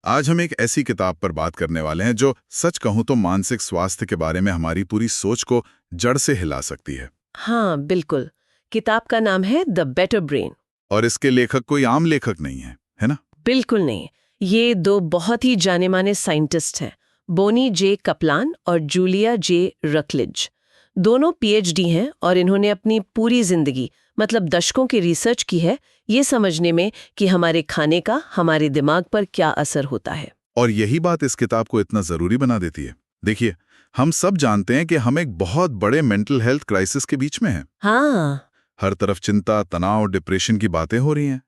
आज हम एक ऐसी किताब पर बात करने वाले हैं जो सच कहूं तो मानसिक स्वास्थ्य के बारे में हमारी पूरी सोच को जड़ से हिला सकती है। हाँ बिल्कुल। किताब का नाम है द बेटर ब्रेन। और इसके लेखक कोई आम लेखक नहीं है ना? बिल्कुल नहीं। ये दो बहुत ही जाने माने साइंटिस्ट हैं, बोनी जे कपलान और जूलिया जे रकलिज। दोनों पीएचडी हैं और इन्होंने अपनी पूरी जिंदगी मतलब दशकों की रिसर्च की है ये समझने में कि हमारे खाने का हमारे दिमाग पर क्या असर होता है। और यही बात इस किताब को इतना जरूरी बना देती है। देखिए, हम सब जानते हैं कि हम एक बहुत बड़े मेंटल हेल्थ क्राइसिस के बीच में हैं। हाँ, हर तरफ चिंता, तनाव, डिप्रेशन की बातें हो रही हैं।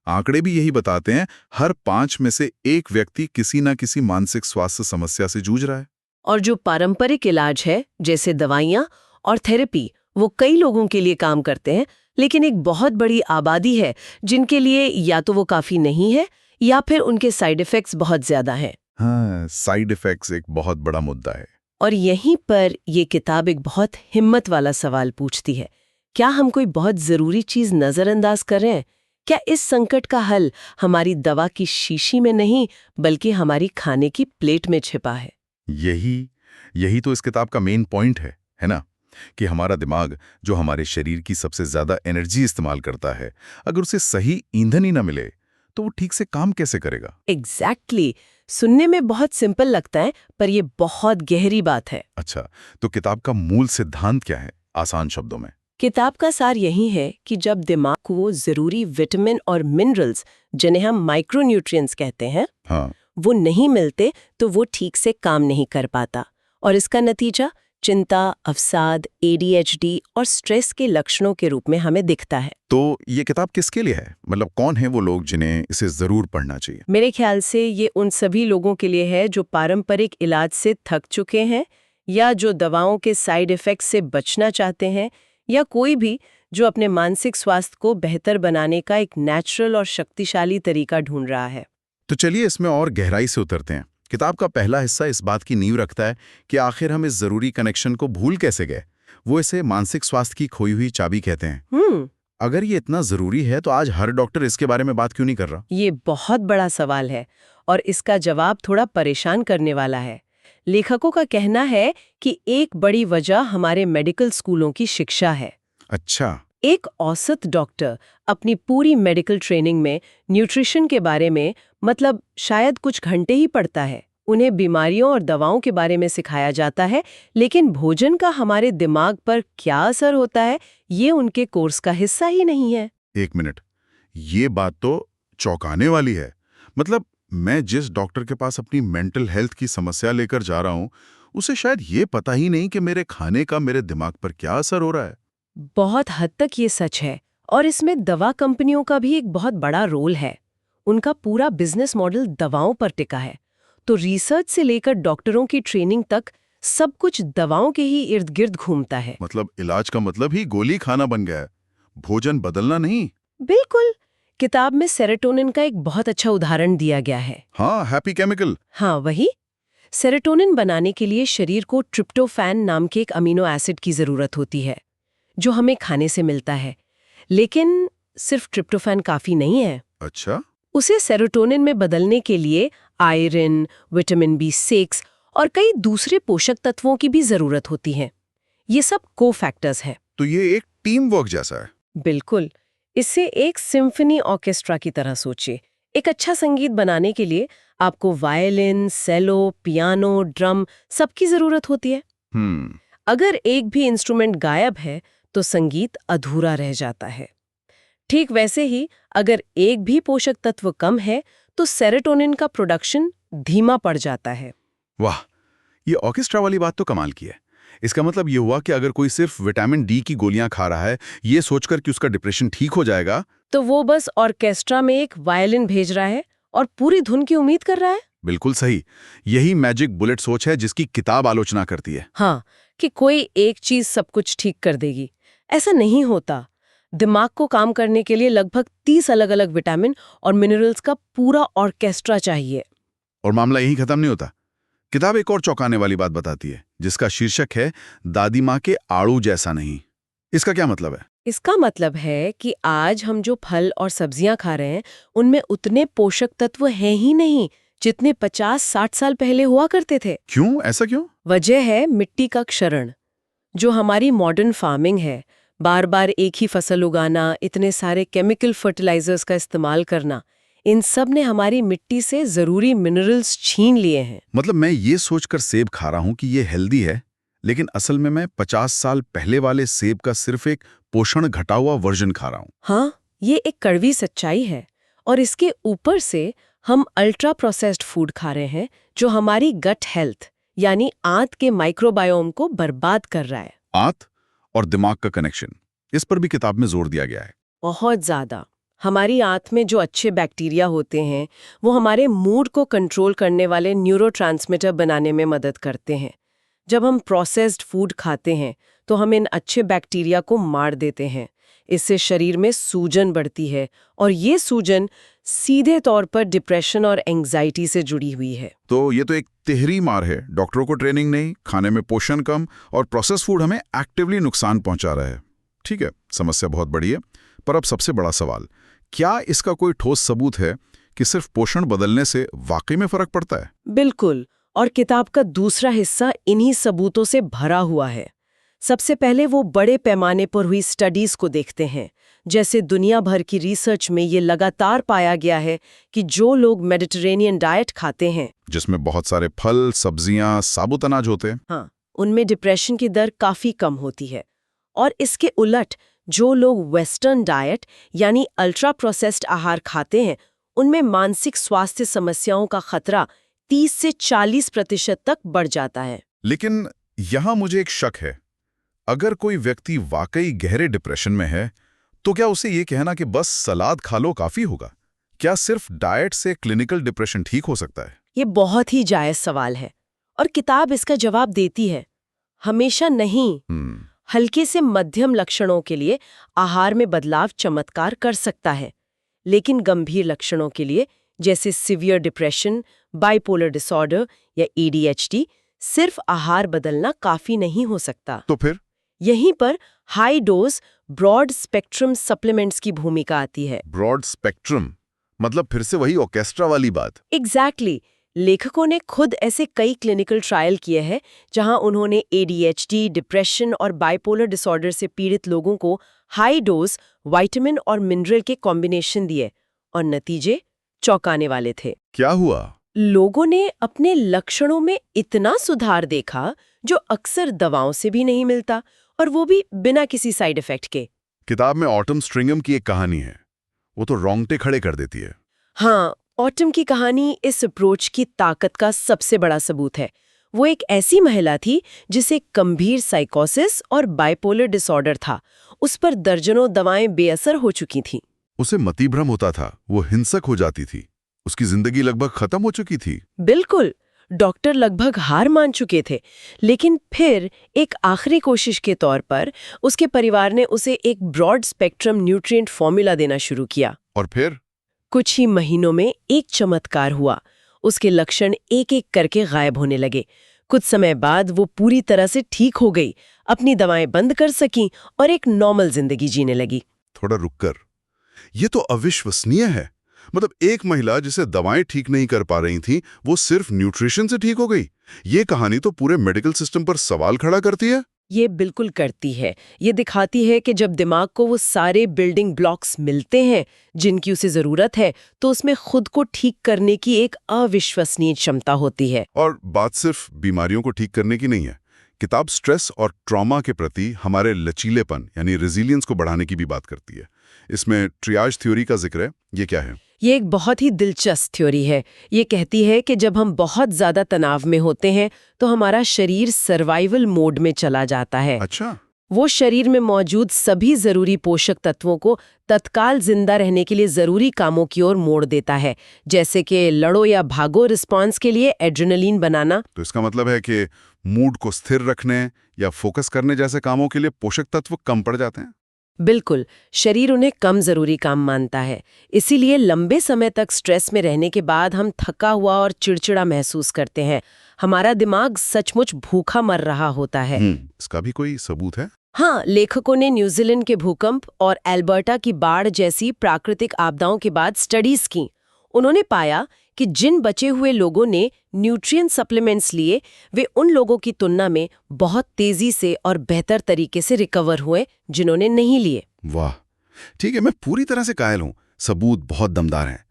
आंकड़े भी यही बताते हैं, हर 5 में से 1 व्यक्ति किसी न किसी मानसिक स्वास्थ्य समस्या से जूझ रहा है। और जो पारंपरिक इलाज है जैसे दवाइयाँ और थेरेपी वो कई लोगों के लिए काम करते हैं, लेकिन एक बहुत बड़ी आबादी है जिनके लिए या तो वो काफी नहीं है या फिर उनके साइड इफेक्ट्स बहुत ज्यादा हैं। हाँ, साइड इफेक्ट्स एक बहुत बड़ा मुद्दा है। और यहीं पर ये किताब एक बहुत हिम्मत वाला सवाल पूछती है, क्या हम कोई बहुत जरूरी चीज नजरअंदाज कर रहे हैं? क्या इस संकट का हल हमारी दवा की शीशी में नहीं बल्कि हमारी खाने की प्लेट में छिपा है? यही तो इस किताब का मेन पॉइंट है ना? कि हमारा दिमाग, जो हमारे शरीर की सबसे ज्यादा एनर्जी इस्तेमाल करता है, अगर उसे सही ईंधन ही ना मिले तो वो ठीक से काम कैसे करेगा? एग्जैक्टली सुनने में बहुत सिंपल लगता है पर ये बहुत गहरी बात है। अच्छा, तो किताब का मूल सिद्धांत क्या है, आसान शब्दों में? किताब का सार यही है कि जब दिमाग को जरूरी विटामिन और मिनरल्स, जिन्हें हम माइक्रोन्यूट्रिएंट्स कहते हैं, हाँ, वो नहीं मिलते तो वो ठीक से काम नहीं कर पाता। और इसका नतीजा चिंता, अवसाद, एडीएचडी और स्ट्रेस के लक्षणों के रूप में हमें दिखता है। तो ये किताब किसके लिए है? मतलब कौन है वो लोग जिन्हें इसे जरूर पढ़ना चाहिए? मेरे ख्याल से ये उन सभी लोगों के लिए है जो पारंपरिक इलाज से थक चुके हैं, या जो दवाओं के साइड इफेक्ट्स से बचना चाहते हैं, या कोई भी जो अपने मानसिक स्वास्थ्य को बेहतर बनाने का एक नेचुरल और शक्तिशाली तरीका ढूंढ रहा है। तो चलिए इसमें और गहराई से उतरते हैं। किताब का पहला हिस्सा इस बात की नींव रखता है कि आखिर हम इस जरूरी कनेक्शन को भूल कैसे गए। वो इसे मानसिक स्वास्थ्य की खोई हुई चाबी कहते हैं। अगर ये इतना जरूरी है तो आज हर डॉक्टर इसके बारे में बात क्यों नहीं कर रहा? ये बहुत बड़ा सवाल है और इसका जवाब थोड़ा परेशान करने वाला है। लेखकों का कहना है कि एक बड़ी वजह हमारे मेडिकल स्कूलों की शिक्षा है। अच्छा, एक औसत डॉक्टर अपनी पूरी मेडिकल ट्रेनिंग में न्यूट्रिशन के बारे में मतलब शायद कुछ घंटे ही पढ़ता है। उन्हें बीमारियों और दवाओं के बारे में सिखाया जाता है, लेकिन भोजन का हमारे दिमाग पर क्या असर होता है ये उनके कोर्स का हिस्सा ही नहीं है। 1 मिनट, ये बात तो चौंकाने वाली है। मतलब मैं जिस डॉक्टर के पास अपनी मेंटल हेल्थ की समस्या लेकर जा रहा हूँ, उसे शायद ये पता ही नहीं कि मेरे खाने का मेरे दिमाग पर क्या असर हो रहा है। बहुत हद तक ये सच है और इसमें दवा कंपनियों का भी एक बहुत बड़ा रोल है। उनका पूरा बिजनेस मॉडल दवाओं पर टिका है, तो रिसर्च से लेकर डॉक्टरों की ट्रेनिंग तक सब कुछ दवाओं के ही इर्द गिर्द घूमता है। मतलब इलाज का मतलब ही गोली खाना बन गया है, भोजन बदलना नहीं। बिल्कुल। किताब में सेरोटोनिन का एक बहुत अच्छा उदाहरण दिया गया है। हाँ, हैप्पी केमिकल। हाँ वही। सेरोटोनिन बनाने के लिए शरीर को ट्रिप्टोफैन नाम के एक अमीनो एसिड की जरूरत होती है जो हमें खाने से मिलता है, लेकिन सिर्फ ट्रिप्टोफैन काफी नहीं है। अच्छा, उसे सेरोटोनिन में बदलने के लिए आयरन, विटामिन B6 और कई दूसरे पोषक तत्वों की भी जरूरत होती है। ये सब को-फैक्टर्स हैं। तो ये एक टीम वर्क जैसा है। बिल्कुल। इसे एक सिम्फनी ऑर्केस्ट्रा की तरह सोचिए। एक अच्छा संगीत बनाने के लिए आपको वायलिन, सेलो, पियानो, ड्रम सबकी जरूरत होती है। अगर एक भी इंस्ट्रूमेंट गायब है तो संगीत अधूरा रह जाता है। ठीक वैसे ही अगर एक भी पोषक तत्व कम है तो सेरोटोनिन का प्रोडक्शन धीमा पड़ जाता है। वाह, ये ऑर्केस्ट्रा वाली बात तो कमाल की है। इसका मतलब ये हुआ कि अगर कोई सिर्फ विटामिन डी की गोलियां खा रहा है, ये सोचकर कि उसका डिप्रेशन ठीक हो जाएगा, तो वो बस ऑर्केस्ट्रा में एक वायलिन भेज रहा है और पूरी धुन की उम्मीद कर रहा है। बिल्कुल सही। यही मैजिक बुलेट सोच है जिसकी किताब आलोचना करती है। हाँ, कि कोई एक चीज सब कुछ ठीक कर देगी। ऐसा नहीं होता। दिमाग को काम करने के लिए लगभग 30 अलग-अलग विटामिन और मिनरल्स का पूरा ऑर्केस्ट्रा चाहिए। और मामला यही खत्म नहीं होता। किताब एक और चौंकाने वाली बात बताती है, जिसका शीर्षक है दादी माँ के आड़ू जैसा नहीं। इसका क्या मतलब है? इसका मतलब है कि आज हम जो फल और सब्जियां खा रहे हैं, उनमें उतने पोषक तत्व हैं ही नहीं जितने 50-60 साल पहले हुआ करते थे। क्यों? ऐसा क्यों? वजह है मिट्टी का क्षरण। जो हमारी मॉडर्न फार्मिंग है, बार बार एक ही फसल उगाना, इतने सारे केमिकल फर्टिलाइजर्स का इस्तेमाल करना, इन सब ने हमारी मिट्टी से जरूरी मिनरल्स छीन लिए हैं। मतलब मैं ये सोचकर सेब खा रहा हूं कि ये हेल्दी है, लेकिन असल में मैं 50 साल पहले वाले सेब का सिर्फ एक पोषण घटा हुआ वर्जन खा रहा हूं। हाँ, ये एक कड़वी सच्चाई है। और इसके ऊपर से हम अल्ट्रा प्रोसेस्ड फूड खा रहे हैं, जो हमारी गट हेल्थ यानी आंत के माइक्रोबायोम को बर्बाद कर रहा है। आंत और दिमाग का कनेक्शन, इस पर भी किताब में जोर दिया गया है। बहुत ज्यादा। हमारी आंत में जो अच्छे बैक्टीरिया होते हैं, वो हमारे मूड को कंट्रोल करने वाले न्यूरोट्रांसमीटर बनाने में मदद करते हैं। जब हम प्रोसेस्ड फूड खाते हैं तो हम इन अच्छे बैक्टीरिया को मार देते हैं। इससे शरीर में सूजन बढ़ती है, और ये सूजन सीधे तौर पर डिप्रेशन और एंग्जाइटी से जुड़ी हुई है। तो ये तो एक तिहरी मार है। डॉक्टरों को ट्रेनिंग नहीं, खाने में पोषण कम, और प्रोसेस फूड हमें एक्टिवली नुकसान पहुंचा रहा है। ठीक है, समस्या बहुत बड़ी है। पर अब सबसे बड़ा सवाल, क्या इसका कोई ठोस सबूत है कि सिर्फ पोषण बदलने से वाकई में फर्क पड़ता है? बिल्कुल, और किताब का दूसरा हिस्सा इन्हीं सबूतों से भरा हुआ है। सबसे पहले वो बड़े पैमाने पर हुई स्टडीज को देखते हैं। जैसे दुनिया भर की रिसर्च में ये लगातार पाया गया है कि जो लोग मेडिटेरेनियन डाइट खाते हैं, जिसमें बहुत सारे फल, सब्जियां, साबुत अनाज होते हैं, हाँ, उनमें डिप्रेशन की दर काफी कम होती है। और इसके उलट जो लोग वेस्टर्न डाइट यानी अल्ट्रा प्रोसेस्ड आहार खाते हैं, उनमें मानसिक स्वास्थ्य समस्याओं का खतरा 30 से 40% तक बढ़ जाता है। लेकिन यहां मुझे एक शक है। अगर कोई व्यक्ति वाकई गहरे डिप्रेशन में है, तो क्या उसे ये कहना कि बस सलाद खा लो काफी होगा? क्या सिर्फ डाइट से क्लिनिकल डिप्रेशन ठीक हो सकता है? ये बहुत ही जायज सवाल है, और किताब इसका जवाब देती है, हमेशा नहीं। हल्के से मध्यम लक्षणों के लिए आहार में बदलाव चमत्कार कर सकता है, लेकिन गंभीर लक्षणों के लिए, जैसे सिवियर डिप्रेशन, बाइपोलर डिसऑर्डर या ADHD, सिर्फ आहार बदलना काफी नहीं हो सकता। तो फिर यहीं पर high dose broad spectrum supplements की भूमिका आती है। ब्रॉड स्पेक्ट्रम मतलब फिर से वही ऑर्केस्ट्रा वाली बात। एग्जैक्टली। लेखकों ने खुद ऐसे कई क्लिनिकल ट्रायल किए हैं जहां उन्होंने ADHD, डिप्रेशन और बाइपोलर डिसऑर्डर से पीड़ित लोगों को हाई डोज विटामिन और मिनरल के कॉम्बिनेशन दिए, और नतीजे चौंकाने वाले थे। क्या हुआ? लोगों ने अपने लक्षणों में इतना सुधार देखा जो अक्सर दवाओं से भी नहीं मिलता, और वो भी बिना किसी साइड इफेक्ट के। किताब में ऑटम स्ट्रिंगम की एक कहानी है, वो तो रोंगटे खड़े कर देती है। हाँ, ऑटम की कहानी इस अप्रोच की ताकत का सबसे बड़ा सबूत है। वो एक ऐसी महिला थी जिसे गंभीर साइकोसिस और बाइपोलर डिसऑर्डर था। उस पर दर्जनों दवाएं बेअसर हो चुकी थीं। उसे मतिभ्रम होता था, वो हिंसक हो जाती थी, उसकी जिंदगी लगभग खत्म हो चुकी थी। बिल्कुल, डॉक्टर लगभग हार मान चुके थे, लेकिन फिर एक आखिरी कोशिश के तौर पर उसके परिवार ने उसे एक ब्रॉड स्पेक्ट्रम न्यूट्रिएंट फॉर्मूला देना शुरू किया। और फिर कुछ ही महीनों में एक चमत्कार हुआ। उसके लक्षण एक एक करके गायब होने लगे। कुछ समय बाद वो पूरी तरह से ठीक हो गई, अपनी दवाएं बंद कर सकी और एक नॉर्मल जिंदगी जीने लगी। थोड़ा रुककर, ये तो अविश्वसनीय है। मतलब एक महिला जिसे दवाएं ठीक नहीं कर पा रही थी, वो सिर्फ न्यूट्रिशन से ठीक हो गई। ये कहानी तो पूरे मेडिकल सिस्टम पर सवाल खड़ा करती है। ये बिल्कुल करती है। ये दिखाती है कि जब दिमाग को वो सारे बिल्डिंग ब्लॉक्स मिलते हैं जिनकी उसे जरूरत है, तो उसमें खुद को ठीक करने की एक अविश्वसनीय क्षमता होती है। और बात सिर्फ बीमारियों को ठीक करने की नहीं है। किताब स्ट्रेस और ट्रॉमा के प्रति हमारे लचीलेपन यानी रेजिलियंस को बढ़ाने की भी बात करती है। इसमें ट्रियाज थ्योरी का जिक्र है। ये क्या है? ये एक बहुत ही दिलचस्प थ्योरी है। ये कहती है कि जब हम बहुत ज्यादा तनाव में होते हैं तो हमारा शरीर सर्वाइवल मोड में चला जाता है। अच्छा। वो शरीर में मौजूद सभी जरूरी पोषक तत्वों को तत्काल जिंदा रहने के लिए जरूरी कामों की ओर मोड़ देता है, जैसे कि लड़ो या भागो रिस्पांस के लिए एड्रेनलिन बनाना। तो इसका मतलब है कि मूड को स्थिर रखने या फोकस करने जैसे कामों के लिए पोषक तत्व कम पड़ जाते हैं। बिल्कुल, शरीर उन्हें कम जरूरी काम मानता है। इसीलिए लंबे समय तक स्ट्रेस में रहने के बाद हम थका हुआ और चिड़चिड़ा महसूस करते हैं। हमारा दिमाग सचमुच भूखा मर रहा होता है। इसका भी कोई सबूत है? हाँ, लेखकों ने न्यूजीलैंड के भूकंप और एल्बर्टा की बाढ़ जैसी प्राकृतिक आपदाओं के बाद स्टडीज की। उन्होंने पाया कि जिन बचे हुए लोगों ने न्यूट्रिएंट सप्लीमेंट्स लिए वे उन लोगों की तुलना में बहुत तेजी से और बेहतर तरीके से रिकवर हुए जिन्होंने नहीं लिए। वाह, ठीक है, मैं पूरी तरह से कायल हूं। सबूत बहुत दमदार हैं।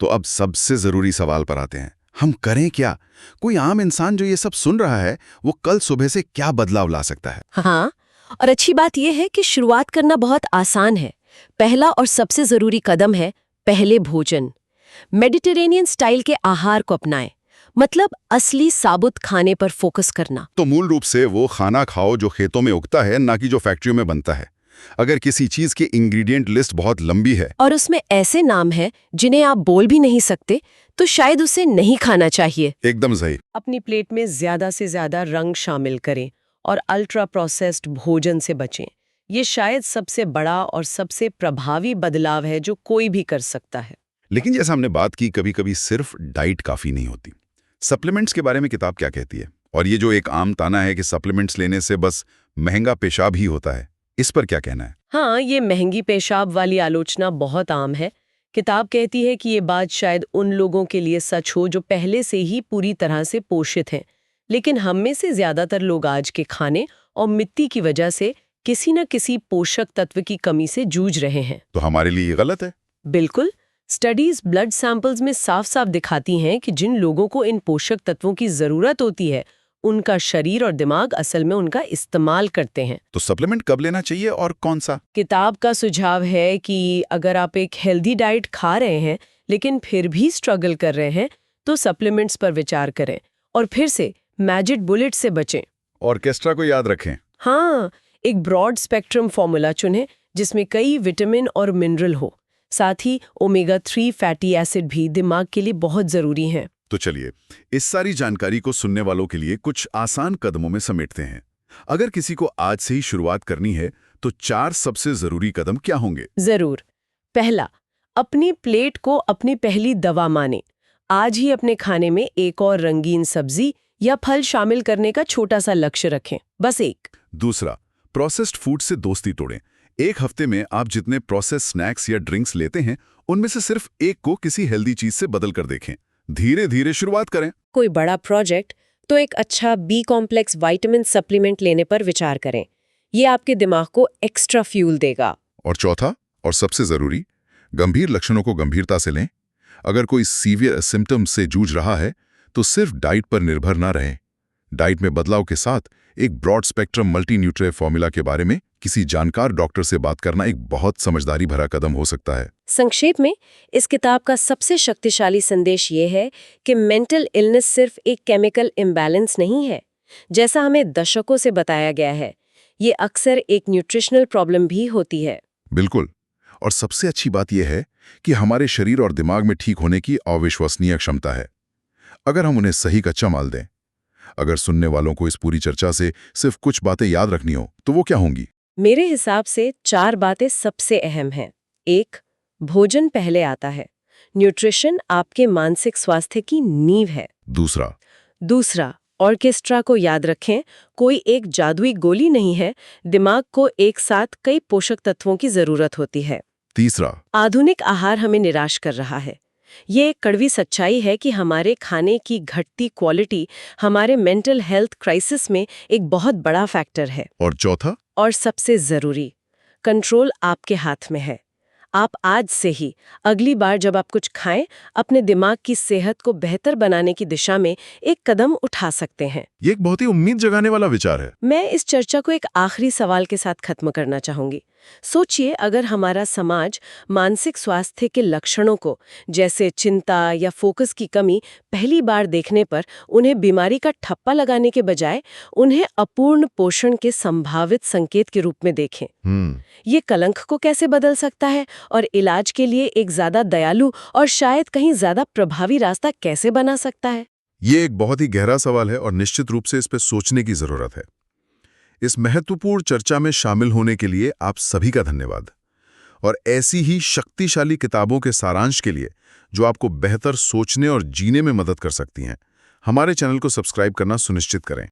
तो अब सबसे जरूरी सवाल पर आते हैं, हम करें क्या? कोई आम इंसान जो ये सब सुन रहा है वो कल सुबह से क्या बदलाव ला सकता है? हाँ, और अच्छी बात यह है कि शुरुआत करना बहुत आसान है। पहला और सबसे जरूरी कदम है पहले भोजन। मेडिटेरेनियन स्टाइल के आहार को अपनाएं, मतलब असली साबुत खाने पर फोकस करना। तो मूल रूप से वो खाना खाओ जो खेतों में उगता है, ना कि जो फैक्ट्रियों में बनता है। अगर किसी चीज की इंग्रेडिएंट लिस्ट बहुत लंबी है और उसमें ऐसे नाम हैं जिन्हें आप बोल भी नहीं सकते, तो शायद उसे नहीं खाना चाहिए। एकदम सही। अपनी प्लेट में ज्यादा से ज्यादा रंग शामिल करें और अल्ट्रा प्रोसेस्ड भोजन से बचें। ये शायद सबसे बड़ा और सबसे प्रभावी बदलाव है जो कोई भी कर सकता है। लेकिन जैसा हमने बात की, कभी कभी सिर्फ डाइट काफी नहीं होती। सप्लीमेंट्स के बारे में किताब क्या कहती है? और ये जो एक आम ताना है कि सप्लीमेंट्स लेने से बस महंगा पेशाब ही होता है, इस पर क्या कहना है? हाँ, ये महंगी पेशाब वाली आलोचना बहुत आम है। किताब कहती है कि ये बात शायद उन लोगों के लिए सच हो जो पहले से ही पूरी तरह से पोषित हैं, लेकिन हम में से ज्यादातर लोग आज के खाने और मिट्टी की वजह से किसी न किसी पोषक तत्व की कमी से जूझ रहे हैं। तो हमारे लिए ये गलत है? बिल्कुल। स्टडीज ब्लड सैंपल्स में साफ साफ दिखाती हैं कि जिन लोगों को इन पोषक तत्वों की जरूरत होती है उनका शरीर और दिमाग असल में उनका इस्तेमाल करते हैं। तो सप्लीमेंट कब लेना चाहिए और कौन सा? किताब का सुझाव है कि अगर आप एक हेल्दी डाइट खा रहे हैं लेकिन फिर भी स्ट्रगल कर रहे हैं तो सप्लीमेंट्स पर विचार करें, और फिर से मैजिक बुलेट से बचें। ऑर्केस्ट्रा को याद रखें। हाँ, एक ब्रॉड स्पेक्ट्रम फॉर्मूला चुनें जिसमें कई विटामिन और मिनरल हो। साथ ही ओमेगा 3 फैटी एसिड भी दिमाग के लिए बहुत जरूरी हैं। तो चलिए, इस सारी जानकारी को सुनने वालों के लिए कुछ आसान कदमों में समेटते हैं। अगर किसी को आज से ही शुरुआत करनी है तो 4 सबसे जरूरी कदम क्या होंगे? जरूर। पहला, अपनी प्लेट को अपनी पहली दवा माने। आज ही अपने खाने में एक और रंगीन सब्जी या फल शामिल करने का छोटा सा लक्ष्य रखें, बस एक। दूसरा, प्रोसेस्ड फूड से दोस्ती तोड़ें। एक हफ्ते में आप जितने प्रोसेस्ड स्नैक्स या ड्रिंक्स लेते हैं उनमें से सिर्फ एक को किसी हेल्दी चीज से बदल कर देखें। धीरे धीरे शुरुआत करें। कोई बड़ा प्रोजेक्ट तो एक अच्छा बी कॉम्प्लेक्स विटामिन सप्लीमेंट लेने पर विचार करें। ये आपके दिमाग को एक्स्ट्रा फ्यूल देगा। और चौथा और सबसे जरूरी, गंभीर लक्षणों को गंभीरता से लें। अगर कोई सीवियर सिम्टम्स से जूझ रहा है तो सिर्फ डाइट पर निर्भर ना रहें। डाइट में बदलाव के साथ एक broad spectrum multi nutrient formula के बारे में किसी जानकार डॉक्टर से बात करना एक बहुत समझदारी भरा कदम हो सकता है। संक्षेप में, इस किताब का सबसे शक्तिशाली संदेश ये है कि मेंटल इलनेस सिर्फ एक केमिकल इम्बैलेंस नहीं है, जैसा हमें दशकों से बताया गया है। ये अक्सर एक न्यूट्रिशनल प्रॉब्लम भी होती है। बिल्कुल। और सबसे अच्छी बात यह है कि हमारे शरीर और दिमाग में ठीक होने की अविश्वसनीय क्षमता है, अगर हम उन्हें सही कच्चा माल दें। अगर सुनने वालों को इस पूरी चर्चा से सिर्फ कुछ बातें याद रखनी हो तो वो क्या होंगी? मेरे हिसाब से 4 बातें सबसे अहम हैं। 1, भोजन पहले आता है। न्यूट्रिशन आपके मानसिक स्वास्थ्य की नींव है। दूसरा, ऑर्केस्ट्रा को याद रखें। कोई एक जादुई गोली नहीं है, दिमाग को एक साथ कई पोषक तत्वों की जरूरत होती है। तीसरा, आधुनिक आहार हमें निराश कर रहा है। ये एक कड़वी सच्चाई है कि हमारे खाने की घटती क्वालिटी हमारे मेंटल हेल्थ क्राइसिस में एक बहुत बड़ा फैक्टर है। और चौथा और सबसे जरूरी, कंट्रोल आपके हाथ में है। आप आज से ही अगली बार जब आप कुछ खाएं, अपने दिमाग की सेहत को बेहतर बनाने की दिशा में एक कदम उठा सकते हैं। ये एक बहुत ही उम्मीद जगाने वाला विचार है। मैं इस चर्चा को एक आखिरी सवाल के साथ खत्म करना चाहूंगी। सोचिए, अगर हमारा समाज मानसिक स्वास्थ्य के लक्षणों को, जैसे चिंता या फोकस की कमी, पहली बार देखने पर उन्हें बीमारी का ठप्पा लगाने के बजाय उन्हें अपूर्ण पोषण के संभावित संकेत के रूप में देखें, ये कलंक को कैसे बदल सकता है और इलाज के लिए एक ज्यादा दयालु और शायद कहीं ज्यादा प्रभावी रास्ता कैसे बना सकता है? ये एक बहुत ही गहरा सवाल है और निश्चित रूप से इस पर सोचने की जरूरत है। इस महत्वपूर्ण चर्चा में शामिल होने के लिए आप सभी का धन्यवाद। और ऐसी ही शक्तिशाली किताबों के सारांश के लिए जो आपको बेहतर सोचने और जीने में मदद कर सकती हैं, हमारे चैनल को सब्सक्राइब करना सुनिश्चित करें।